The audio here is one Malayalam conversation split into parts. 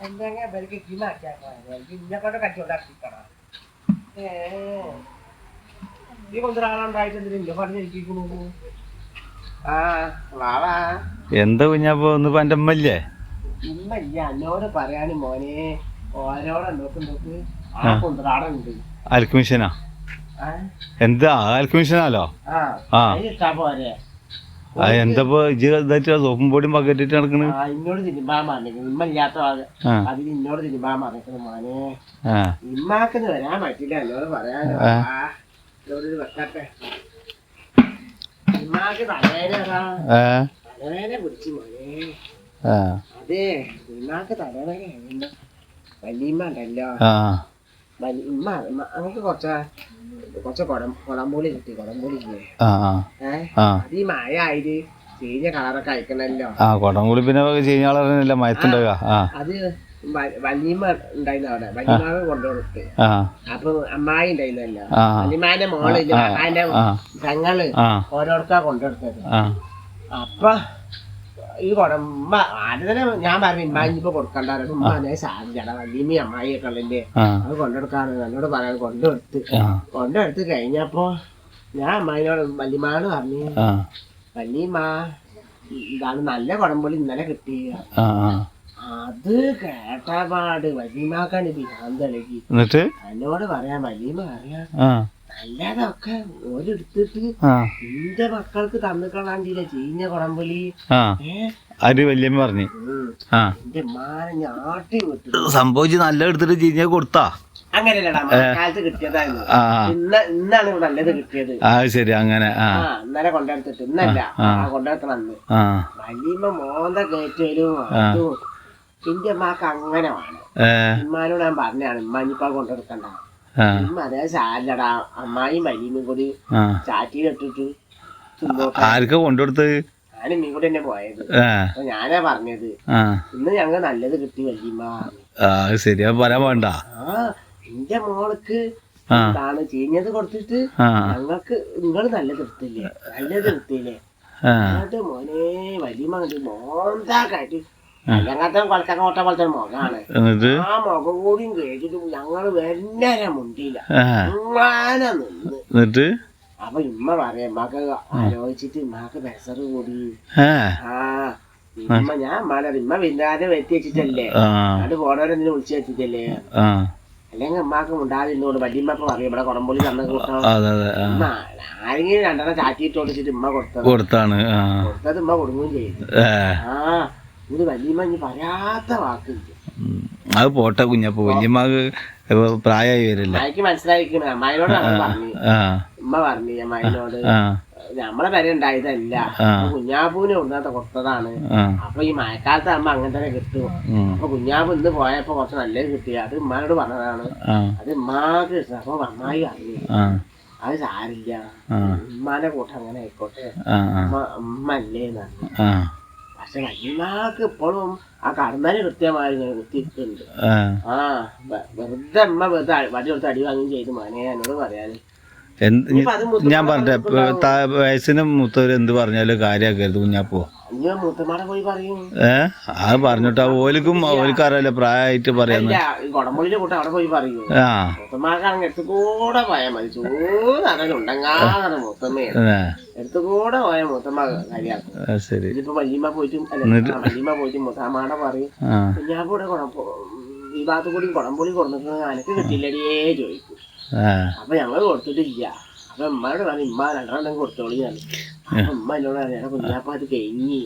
എന്തെങ്കിലും ഇവർക്ക് ഇന്നെക്കൊണ്ട് കച്ചവടാക്കിക്കണം. ഈ കൊണ്ടൊരാളുണ്ടായിട്ട് എന്തിനാ പറഞ്ഞിരിക്കുന്നു? ആ വാവാ. എന്താ കുഞ്ഞാപ്പോ ഇന്നിപ്പോ എന്റെ അമ്മല്ലേ? ഇമ്മല്ല എന്നോട് പറയാനും മോനെ ഓരോടെ നോക്ക് ആ കൊണ്ടൊരാളുണ്ട്. അൽക്ക് മിഷനാ? എന്താ അൽക്ക് മിഷനാലോ? ആ പോരെ എന്താപ്പോ ഇതായിട്ട് സോപ്പും പൊടിയും പക്കറ്റിട്ട് നടക്കണ്? ഇന്നോട് തിരുമ്പാൻ പറഞ്ഞിരിക്കുന്നു. ഇമ്മല്ലാത്ത അതിന് ഇന്നോട് തിരുമ്പാൻ പറഞ്ഞിരിക്കുന്നു മോനെ. ഇമ്മാക്കെന്ന് വരാൻ പറ്റില്ല എന്നോട് പറയാനോ. വെക്കട്ടെ ഇമ്മാക്ക് തലവേദന പിടിച്ചു മോനെ. അതെ ഇമ്മാക്ക് തലവേദന വല്യമ്മ ഉണ്ടല്ലോ. ഇമ്മ അങ്ങക്ക് കുറച്ച് കുടംപൊളി കിട്ടി. കുടംപൊളില്ലേ അത് ഈ മഴ ആയിട്ട് ചീഞ്ഞ കളറൊക്കെ അയക്കണല്ലോ. കുടംപൊളി പിന്നെ ചീഞ്ഞ കളറിനല്ല മയത്തുണ്ടാവുക. അത് വല്യമ്മ ഉണ്ടായിരുന്നു അവിടെ. വല്യമ്മ കൊണ്ടുകൊടുത്ത്. അപ്പൊ അമ്മായി ഉണ്ടായിരുന്നല്ലോ. വല്യമ്മാന്റെ മോളില്ല അമ്മാന്റെ പെങ്ങള് ഓരോരുക്കാ കൊണ്ടുകൊടുത്തത്. അപ്പൊ ഈ കുടമ്പ ആദ്യം തന്നെ ഞാൻ പറഞ്ഞു ഇമ്മ ഇനിയിപ്പോ കൊടുക്കണ്ടായിരുന്നു. ഉമ്മ അതേ സാധിച്ചടാ വല്യമ്മ അമ്മായി ഒക്കെ ഉള്ളതിന്റെ അത് കൊണ്ടെടുക്കാണ് എന്നോട് പറയാൻ കൊണ്ടെടുത്ത് കഴിഞ്ഞപ്പോ ഞാൻ അമ്മായിനോട് വല്യമ്മയോട് പറഞ്ഞു വല്യമ്മ ഇതാണ് നല്ല കുടംപൊളി ഇന്നലെ കിട്ടി. അത് കേട്ടപാട് വല്യമ്മക്കാണ് ഭ്രാന്തളകി. എന്നോട് പറയാൻ വല്യമ്മ പറയാ അല്ലാതൊക്കെ ഓരെടുത്തിട്ട് എന്റെ മക്കൾക്ക് തന്നിക്കളാണ്ടില്ല ചീഞ്ഞ കുടംപൊലി. വല്യമ്മ പറഞ്ഞു എന്റെ മാനെ ഞാട്ടി വിട്ടു. സംഭവിച്ച് നല്ല എടുത്തിട്ട് ചീഞ്ഞ കൊടുത്താ അങ്ങനെയല്ലടാ കാലത്ത് കിട്ടിയതായിരുന്നു. ഇന്നാണ് നല്ലത് കിട്ടിയത്. ശരി അങ്ങനെ ഇന്നലെ കൊണ്ടെടുത്തിട്ട് ഇന്നല്ല കൊണ്ടെടുത്തണം അന്ന്. വല്യമ്മ മോന്ത കയറ്റലും അതും എന്റെ അമ്മക്ക് അങ്ങനെ വേണം. ഉമ്മാനോട് ഞാൻ പറഞ്ഞാണ് ഉമ്മ ഇനിയിപ്പോ കൊണ്ടെടുക്കണ്ട. അതേ സാലടാ അമ്മായും വല്യമ്മയും കൂടി ചാറ്റിയിലിട്ടിട്ട് ആർക്കാ കൊണ്ടുകൊടുത്തത്? ഞാനും മീൻ കൂടി തന്നെ പോയത്. അപ്പൊ ഞാനാ പറഞ്ഞത് ഇന്ന് ഞങ്ങൾ നല്ലത് കിട്ടി വല്യമ്മ. ശരിയാ പറയാൻ വേണ്ട. എന്റെ മോൾക്ക് എന്താണ് ചീഞ്ഞത് കൊടുത്തിട്ട് ഞങ്ങൾക്ക് നിങ്ങൾ നല്ലത് എടുത്തില്ലേ നല്ലത് എടുത്തില്ലേ. എന്നിട്ട് മോനെ വല്യമ്മ മോന്താ കാട്ടി ഞങ്ങത്തെ കൊളക്കാൻ കോട്ട പോലത്തെ മുഖാണ്. ആ മുഖം കൂടിയും കേട്ടിട്ട് ഞങ്ങള് വന്നേരെ മുണ്ടിയില്ല. അങ്ങനെ നിന്ന്. അപ്പൊ ഇമ്മ പറയാ ഇമ്മക്ക് ആലോചിച്ചിട്ട് ഇമ്മക്ക് പ്രഷർ കൂടി. ഇമ്മ ഞാൻ ഇമ്മ ഇമ്മ വല്ലാതെ വെത്തി വെച്ചിട്ടല്ലേ അത് പോണവരെന്തിനും വിളിച്ചു വെച്ചിട്ടല്ലേ. അല്ലെങ്കിൽ ഇമ്മക്ക് മുണ്ടാതിരുന്നോട് വല്യമ്മക്ക് പറയും ഇവിടെ കുടംപൊളി തന്ന കൂട്ടം ആരെങ്കിലും രണ്ടെണ്ണം ചാറ്റിയിട്ട് കൊടുത്തിട്ട് ഇമ്മ കൊടുത്തത് ഇമ്മ കൊടുക്കുകയും ചെയ്തു. ഇത് വല്യമ്മ ഇനി പറയാത്ത വാക്കില്ല. അത് പോട്ടെ കുഞ്ഞപ്പോ വല്യമ്മക്ക് പ്രായമായി വരില്ല. അമ്മയ്ക്ക് മനസ്സിലായിക്കണ അമ്മായിനോട് പറഞ്ഞു. ഉമ്മ പറഞ്ഞു അമ്മായിനോട് നമ്മളെ പേരെ ഉണ്ടായതല്ല കുഞ്ഞാപ്പൂവിനെ ഒന്നാത്ത കൊടുത്തതാണ്. അപ്പൊ ഈ മഴക്കാലത്ത് ആകുമ്പോ അങ്ങനെ തന്നെ കിട്ടും. അപ്പൊ കുഞ്ഞാപ്പൂ ഇന്ന് പോയപ്പോ കുറച്ച് നല്ലത് കിട്ടി. അത് ഉമ്മാനോട് പറഞ്ഞതാണ്. അത് ഉമ്മാക്ക് ഇഷ്ടം. അപ്പൊ അമ്മായി പറഞ്ഞു അത് സാരില്ല ഉമ്മാനെ കൂട്ടം അങ്ങനെ ആയിക്കോട്ടെ ഉമ്മ അല്ലേന്ന്. പക്ഷെ വല്യമ്മക്ക് ഇപ്പോഴും ആ കടന്നാല് കൃത്യമായി കുത്തിയിട്ടുണ്ട്. വെറുതെ അമ്മ വെറുതെ വടി കൊടുത്ത് അടി വാങ്ങുകയും ചെയ്തു മോനെ. എന്നോട് പറയാന് ഞാൻ പറഞ്ഞെ വയസ്സിന് മൂത്തവര് എന്ത് പറഞ്ഞാലും കാര്യമാക്കരുത് കുഞ്ഞാപ്പോ. മൂത്തമാടെ പോയി പറയും. അത് പറഞ്ഞിട്ട് ഓലിക്കും ഓലിക്കറിയാലോ പ്രായമായിട്ട് പറയാന്ന്. കുടംപൊളിന്റെ കൂട്ടം അവിടെ പോയി പറയൂ. മൂത്തമാർക്കാണെങ്കിൽ എടുത്തുകൂടെ പോയാൽ മതി. ചൂടാറുണ്ടാകാതെ മൂത്തമ്മയെ എടുത്തുകൂടെ പോയ മൂത്തമ്മ കാര്യമാക്കും. ഇതിപ്പോ വല്യമ്മ പോയിട്ടും വല്യമ്മ പോയിട്ടും മൂത്തമ്മാടെ പറയും കുഞ്ഞാപ്പൂടെ ഈ ഭാഗത്ത് കൂടി കുടംപൊളി കൊടുക്കുന്നത് അനക്ക് കിട്ടില്ലടിയേ ചോദിക്കും. അപ്പൊ ഞങ്ങള് കൊടുത്തിട്ടില്ല. അപ്പൊ ഉമ്മയോട് പറഞ്ഞു ഇമ്മ രണ്ടെണ്ണം കൊടുത്തോളിയാണ്. അപ്പൊ ഉമ്മ എന്നോട് പറഞ്ഞു കുഞ്ഞാപ്പ അത് കഴിഞ്ഞ്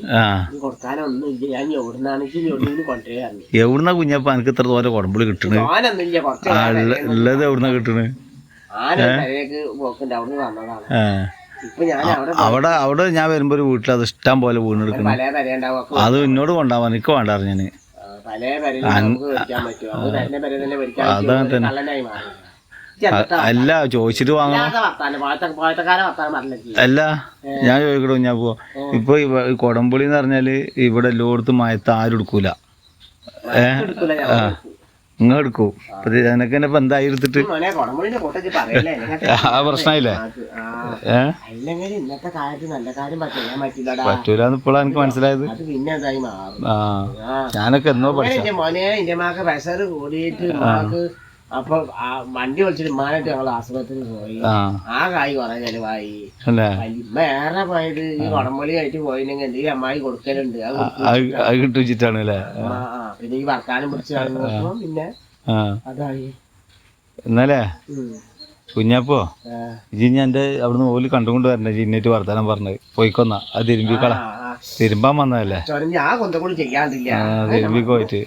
കൊടുക്കാനൊന്നും ഇല്ല. ഞാൻ എവിടുന്നാണെങ്കിൽ എവിടുന്ന് കൊണ്ടുവരാറുണ്ട്. എവിടുന്നാ കുഞ്ഞാപ്പ എനിക്ക് ഇത്ര തോരെ കുടംപൊളി കിട്ടണ? ഞാനൊന്നുമില്ല ഉള്ളത് എവിടുന്നാ കിട്ടണ്? ആനക്ക് പോക്കുണ്ട് അവിടുന്ന് വന്നതാണ്. ഇപ്പൊ ഞാൻ അവിടെ ഞാൻ വരുമ്പോ ഒരു വീട്ടിൽ അത് ഇഷ്ടം പോലെ വീണെടുക്കണം. പല പെരയുണ്ടാവും. അത് എന്നോട് കൊണ്ടാവാൻ എനിക്ക് വേണ്ടാറ് ഞാന്. പല പെരയിൽ നമുക്ക് ഭരിക്കാൻ പറ്റും. അത് തന്നെ പെര തന്നെ ഭരിക്കാൻ കള്ളനായി മാറി. അല്ല ചോദിച്ചിട്ട് വാങ്ങണം. അല്ല ഞാൻ ചോദിക്കണോ ഞാൻ ഇപ്പൊ കൊടംപുളി എന്ന് പറഞ്ഞാല് ഇവിടെ എല്ലായിടത്തും മയത്ത് ആരും എടുക്കൂല. നിങ്ങൾ എടുക്കൂ അപ്പൊ എനക്ക് തന്നെ ഇപ്പൊ എന്തായി എടുത്തിട്ട് മോനെ കുടംപുളിന്റെ കൂട്ടത്തിൽ പറയല്ലേ ആ പ്രശ്നമായില്ലേ അല്ലെങ്കിൽ ഇന്നത്തെ കാലത്ത് നല്ല കാര്യം ചെയ്യാൻ പറ്റില്ലടാ. പറ്റൂലെന്ന് ഇപ്പോഴാണ് എനിക്ക് മനസ്സിലായത്. അത് പിന്നെ എന്തായി മാറും. ഞാനൊക്കെ എന്നോ പഠിച്ചു. എന്റെ മോനെ എന്റെ മാക്ക് പ്രഷർ കൂടിയിട്ട് മാക്ക് അപ്പൊ വണ്ടി വിളിച്ചിട്ട് ഉമ്മാനായിട്ട് ഞങ്ങൾ ആശുപത്രിയിൽ പോയി. ആ കായ് കുറെ ചെലവായി. ഇമ്മ ഏറെ പോയത് ഈ കുടംപുളി ആയിട്ട് പോയില്ലെങ്കിൽ എന്തെങ്കിലും അമ്മായി കൊടുക്കലുണ്ട്. അത് കിട്ടുവെച്ചിട്ടാണ് അല്ലേ. പിന്നെ ഈ വർത്താനം പിടിച്ച് കഴിഞ്ഞപ്പോ പിന്നെ അതായി. എന്നാലേ കുഞ്ഞപ്പോ ഇജി ഞാൻ എന്റെ അവിടുന്ന് ഓല് കണ്ടുകൊണ്ട് വരണേ ജിന്നിട്ട് വർത്താനം പറഞ്ഞത് പോയിക്കൊന്ന അത് തിരുമ്പിക്കള തിരുമ്പാൻ വന്നതല്ലേ ഞാൻ കൊന്തക്കൂടി ചെയ്യാണ്ടില്ല തിരുമ്പി പോയിട്ട്